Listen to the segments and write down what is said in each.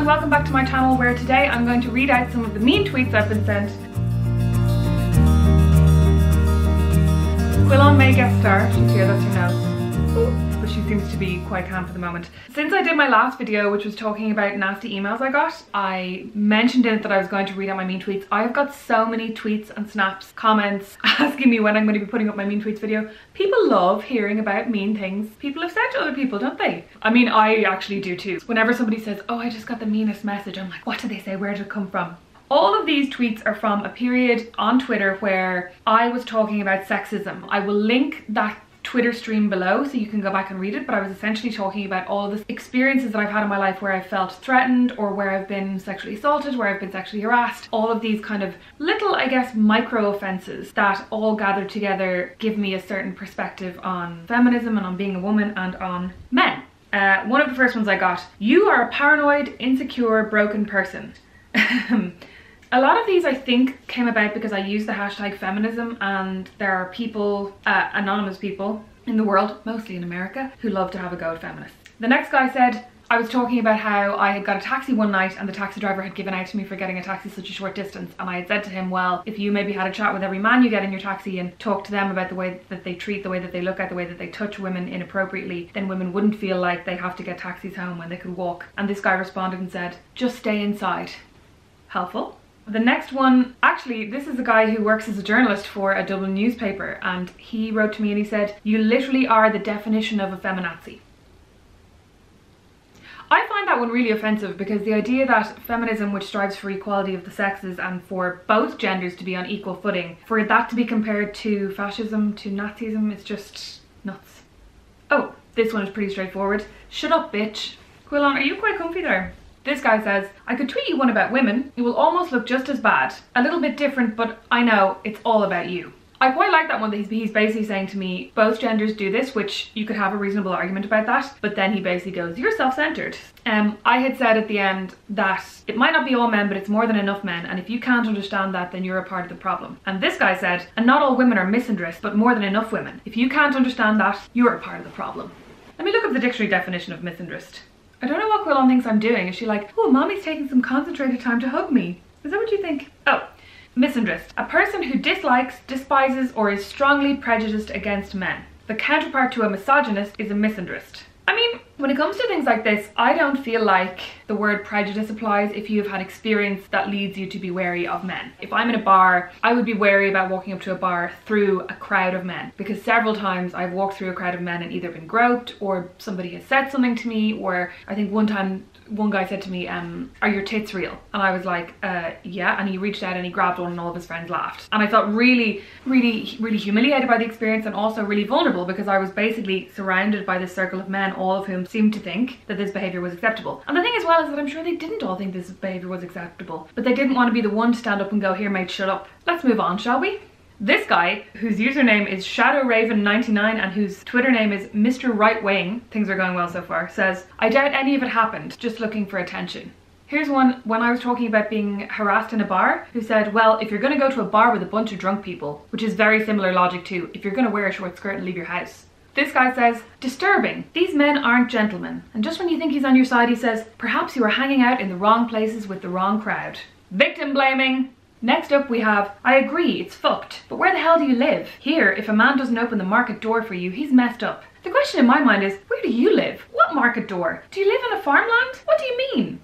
and welcome back to my channel, where today I'm going to read out some of the mean tweets I've been sent. Quillon may guest star, she's here, that's her nose. But she seems to be quite calm for the moment. Since I did my last video, which was talking about nasty emails I got, I mentioned in it that I was going to read out my mean tweets. I've got so many tweets and snaps, comments asking me when I'm going to be putting up my mean tweets video. People love hearing about mean things people have said to other people, don't they? I mean, I actually do too. Whenever somebody says, oh, I just got the meanest message, I'm like, what did they say? Where did it come from? All of these tweets are from a period on Twitter where I was talking about sexism. I will link that Twitter stream below so you can go back and read it, but I was essentially talking about all of the experiences that I've had in my life where I felt threatened, or where I've been sexually assaulted, where I've been sexually harassed. All of these kind of little, I guess, micro offenses that all gathered together give me a certain perspective on feminism and on being a woman and on men. One of the first ones I got: you are a paranoid, insecure, broken person. A lot of these I think came about because I used the hashtag feminism, and there are people, anonymous people in the world, mostly in America, who love to have a go at feminists. The next guy said, I was talking about how I had got a taxi one night and the taxi driver had given out to me for getting a taxi such a short distance, and I had said to him, well, if you maybe had a chat with every man you get in your taxi and talk to them about the way that they treat, the way that they look at, the way that they touch women inappropriately, then women wouldn't feel like they have to get taxis home when they could walk. And this guy responded and said, just stay inside. Helpful. The next one, actually, this is a guy who works as a journalist for a Dublin newspaper, and he wrote to me and he said, you literally are the definition of a feminazi. I find that one really offensive, because the idea that feminism, which strives for equality of the sexes and for both genders to be on equal footing, for that to be compared to fascism, to Nazism, it's just nuts. Oh, this one is pretty straightforward. Shut up, bitch. Quillon, are you quite comfy there? This guy says, I could tweet you one about women. It will almost look just as bad. A little bit different, but I know it's all about you. I quite like that one. That he's basically saying to me, both genders do this, which you could have a reasonable argument about that, but then he basically goes, you're self-centered. I had said at the end that it might not be all men, but it's more than enough men, and if you can't understand that, then you're a part of the problem. And this guy said, and not all women are misandrous, but more than enough women. If you can't understand that, you're a part of the problem. Let me look up the dictionary definition of misandrist. I don't know what Quillon thinks I'm doing. Is she like, oh, mommy's taking some concentrated time to hug me? Is that what you think? Oh, misandrist. A person who dislikes, despises, or is strongly prejudiced against men. The counterpart to a misogynist is a misandrist. I mean, when it comes to things like this, I don't feel like the word prejudice applies if you have had experience that leads you to be wary of men. If I'm in a bar, I would be wary about walking up to a bar through a crowd of men, because several times I've walked through a crowd of men and either been groped, or somebody has said something to me, or I think one time one guy said to me, are your tits real? And I was like, yeah, and he reached out and he grabbed one and all of his friends laughed. And I felt really humiliated by the experience, and also really vulnerable, because I was basically surrounded by this circle of men, all of whom seemed to think that this behaviour was acceptable. And the thing as well is that I'm sure they didn't all think this behaviour was acceptable, but they didn't want to be the one to stand up and go, here mate, shut up. Let's move on, shall we? This guy, whose username is ShadowRaven99 and whose Twitter name is Mr. Right Wing, things are going well so far, says, I doubt any of it happened, just looking for attention. Here's one when I was talking about being harassed in a bar, who said, well, if you're going to go to a bar with a bunch of drunk people, which is very similar logic to if you're going to wear a short skirt and leave your house. This guy says, disturbing. These men aren't gentlemen. And just when you think he's on your side, he says, perhaps you are hanging out in the wrong places with the wrong crowd. Victim blaming. Next up we have, I agree, it's fucked, but where the hell do you live? Here, if a man doesn't open the market door for you, he's messed up. The question in my mind is, where do you live? What market door? Do you live on a farmland? What do you mean?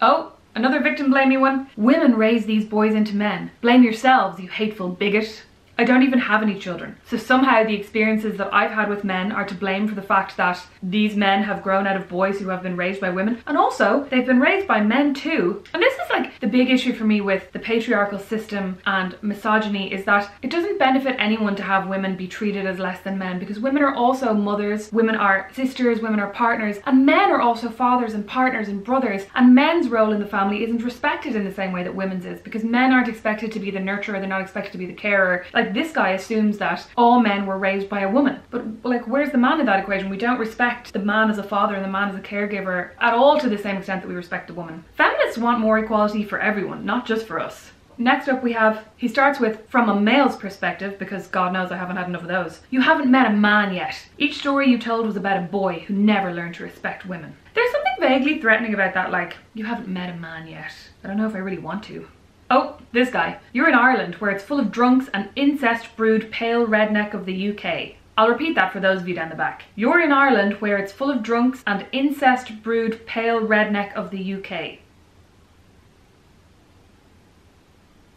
Oh, another victim blaming one. Women raise these boys into men. Blame yourselves, you hateful bigot. I don't even have any children. So somehow the experiences that I've had with men are to blame for the fact that these men have grown out of boys who have been raised by women. And also, they've been raised by men too. And this is like the big issue for me with the patriarchal system and misogyny, is that it doesn't benefit anyone to have women be treated as less than men, because women are also mothers, women are sisters, women are partners, and men are also fathers and partners and brothers. And men's role in the family isn't respected in the same way that women's is, because men aren't expected to be the nurturer, they're not expected to be the carer. Like, this guy assumes that all men were raised by a woman, but like, where's the man in that equation? We don't respect the man as a father and the man as a caregiver at all to the same extent that we respect the woman. Feminists want more equality for everyone, not just for us. Next up we have, he starts with, from a male's perspective, because God knows I haven't had enough of those. You haven't met a man yet. Each story you told was about a boy who never learned to respect women. There's something vaguely threatening about that, like, you haven't met a man yet. I don't know if I really want to. Oh, this guy. You're in Ireland, where it's full of drunks and incest brood pale redneck of the UK. I'll repeat that for those of you down the back. You're in Ireland, where it's full of drunks and incest brood pale redneck of the UK.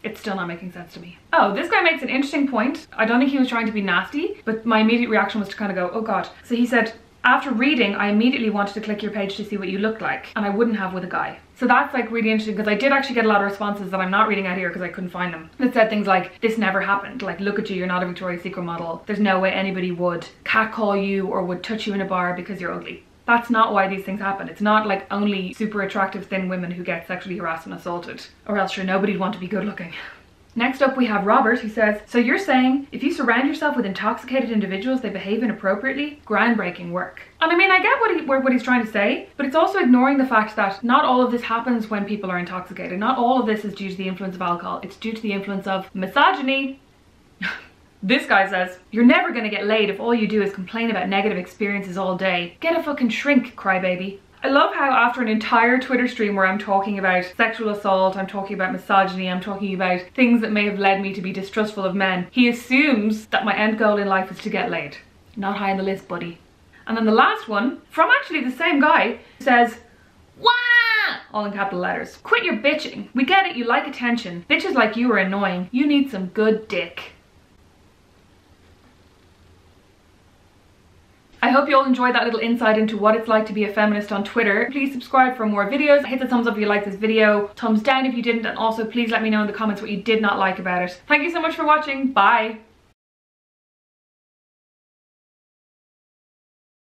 It's still not making sense to me. Oh, this guy makes an interesting point. I don't think he was trying to be nasty, but my immediate reaction was to kind of go, oh God. So he said, after reading, I immediately wanted to click your page to see what you look like, and I wouldn't have with a guy. So that's like really interesting, because I did actually get a lot of responses that I'm not reading out here because I couldn't find them. That said things like, this never happened, like, look at you, you're not a Victoria's Secret model. There's no way anybody would catcall you or would touch you in a bar because you're ugly. That's not why these things happen. It's not like only super attractive thin women who get sexually harassed and assaulted, or else sure nobody'd want to be good looking. Next up we have Robert, who says, so you're saying if you surround yourself with intoxicated individuals, they behave inappropriately? Groundbreaking work. And I mean, I get what he's trying to say, but it's also ignoring the fact that not all of this happens when people are intoxicated. Not all of this is due to the influence of alcohol. It's due to the influence of misogyny. This guy says, you're never gonna get laid if all you do is complain about negative experiences all day. Get a fucking shrink, crybaby. I love how after an entire Twitter stream where I'm talking about sexual assault, I'm talking about misogyny, I'm talking about things that may have led me to be distrustful of men, he assumes that my end goal in life is to get laid. Not high on the list, buddy. And then the last one, from actually the same guy, says, wah! All in capital letters. Quit your bitching. We get it, you like attention. Bitches like you are annoying. You need some good dick. I hope you all enjoyed that little insight into what it's like to be a feminist on Twitter. Please subscribe for more videos. Hit the thumbs up if you liked this video, thumbs down if you didn't, and also please let me know in the comments what you did not like about it. Thank you so much for watching. Bye.